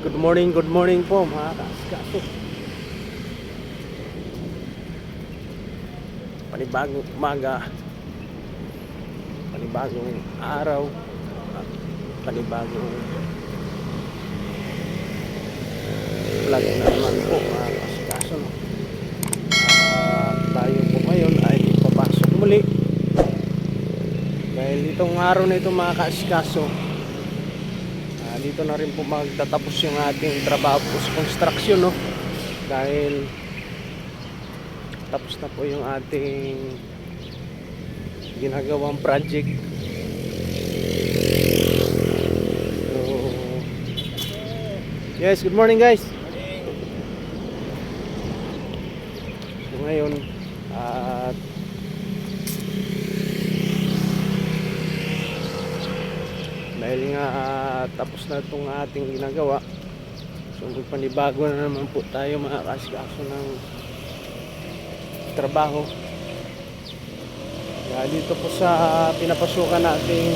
Good morning po mga kaskaso. Panibagong umaga, panibagong araw, at panibagong vlog na naman po mga kaskaso. Tayo po ngayon ay papasok muli. Dahil itong araw na ito mga kaskaso, dito na rin po magtatapos yung ating trabaho po sa construction, no? Dahil tapos na po yung ating ginagawang project. So, yes, good morning guys. So ngayon at dahil nga tapos na itong ating ginagawa, so magpanibago na naman po tayo mga kaskaso ng trabaho. Kaya dito po sa pinapasukan nating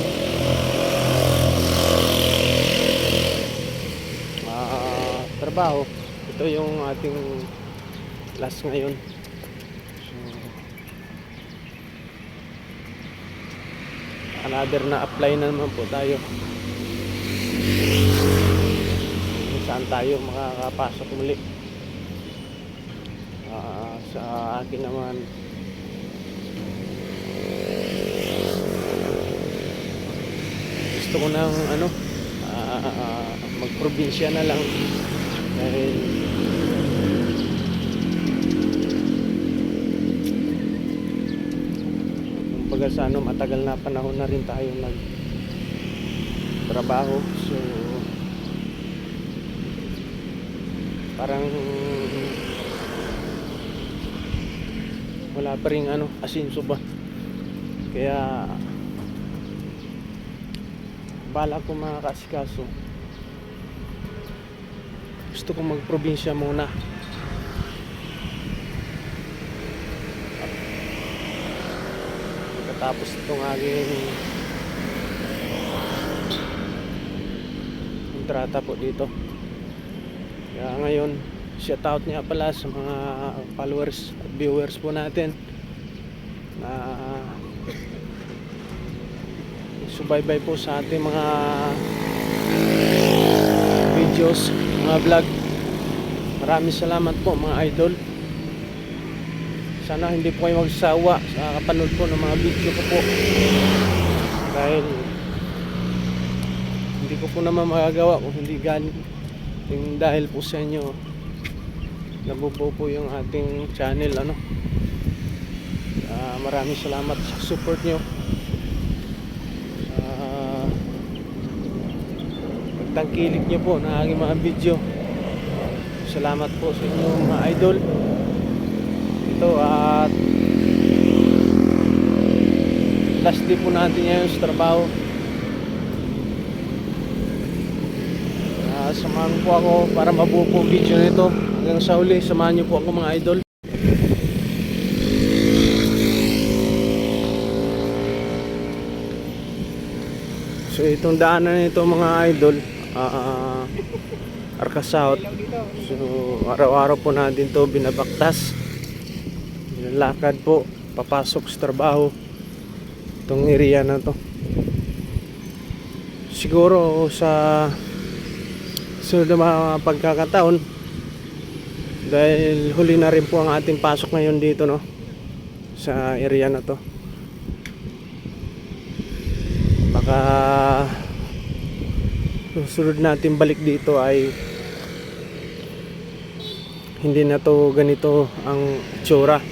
trabaho, ito yung ating last ngayon. Another na apply na naman po tayo kung saan tayo makakapasok muli. Sa akin naman gusto ko ng magprobinsya na lang dahil kumbaga sa matagal na panahon na rin tayo nagtrabaho, so parang wala pa rin asinso ba, kaya bala ko mga kasikaso, gusto ko magprobinsya muna. Tapos itong aking kontrata po dito. Kaya ngayon, shout out niya pala sa mga followers at viewers po natin na subaybay po sa ating mga videos, mga vlog. Maraming salamat po mga idol. Sana hindi po kayo magsawa sa kapanood po ng mga video ko po, dahil hindi ko po naman magagawa kung hindi galing dahil po sa inyo. Nabubuo po yung ating channel. Maraming salamat sa support nyo, pagtangkilik nyo po ng aking mga video. Salamat po sa inyo mga idol. At last day po natin ngayon sa trabaho. Samahan po ako para mabuo po video nito hanggang sa uli. Samahan nyo po ako mga idol. So itong daanan nito mga idol, Arca South. So araw-araw po natin to binabaktas, lakad po papasok sa trabaho itong area na to. Siguro sa sunod na mga pagkakataon, dahil huli na rin po ang ating pasok ngayon dito, no, sa area na to, baka susunod natin balik dito ay hindi na to ganito ang itsura.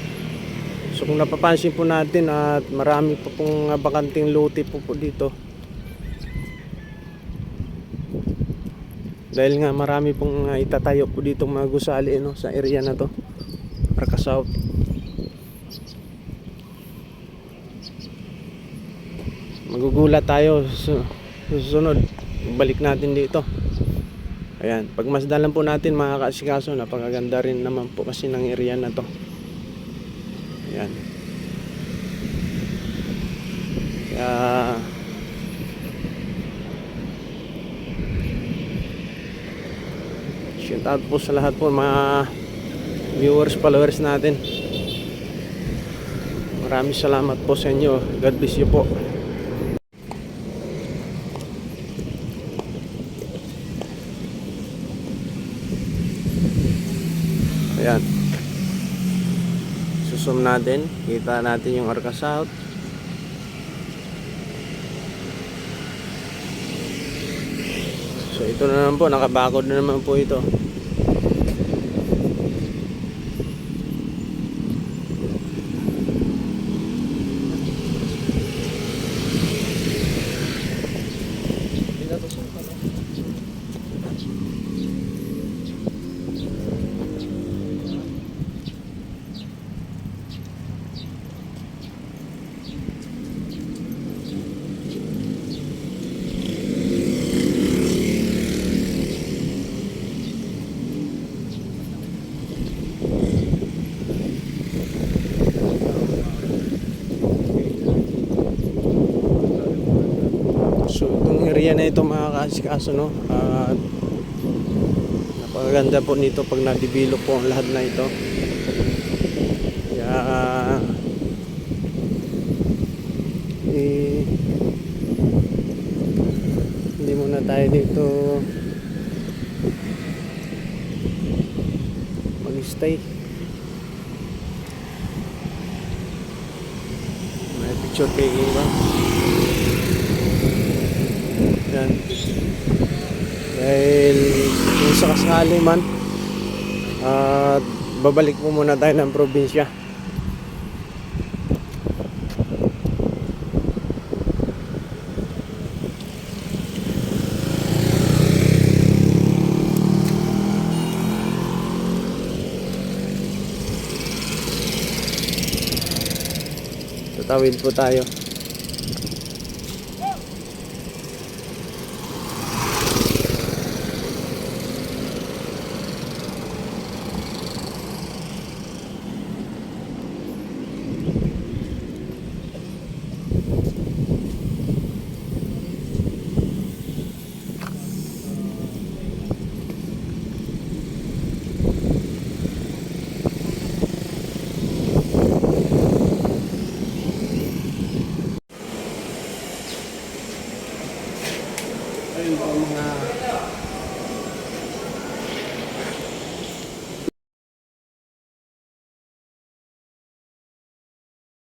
So kung napapansin po natin at marami po pong bakanting lote po dito, dahil nga marami pong itatayo po dito mga gusali, sa area na to, Arca South. Magugulat tayo susunod balik natin dito. Ayan, pagmasdan lang po natin mga kaasikaso, napakaganda rin naman po kasi ng area na to. Ayan. Kaya Shout out po sa lahat po mga viewers, followers natin. Maraming salamat po sa inyo. God bless you po. Ayan. Susum natin. Kita natin yung Arca South. So ito na naman po. Nakabakod na naman po ito. So itong area na ito mga kaasikaso, no, napakaganda po nito pag na-develop po ang lahat na ito. Kaya hindi muna tayo dito mag-stay. May picture taking ba? Yan. Dahil kung sakasali man at babalik po muna tayo ng probinsya. Tatawid po tayo. Ayun po mga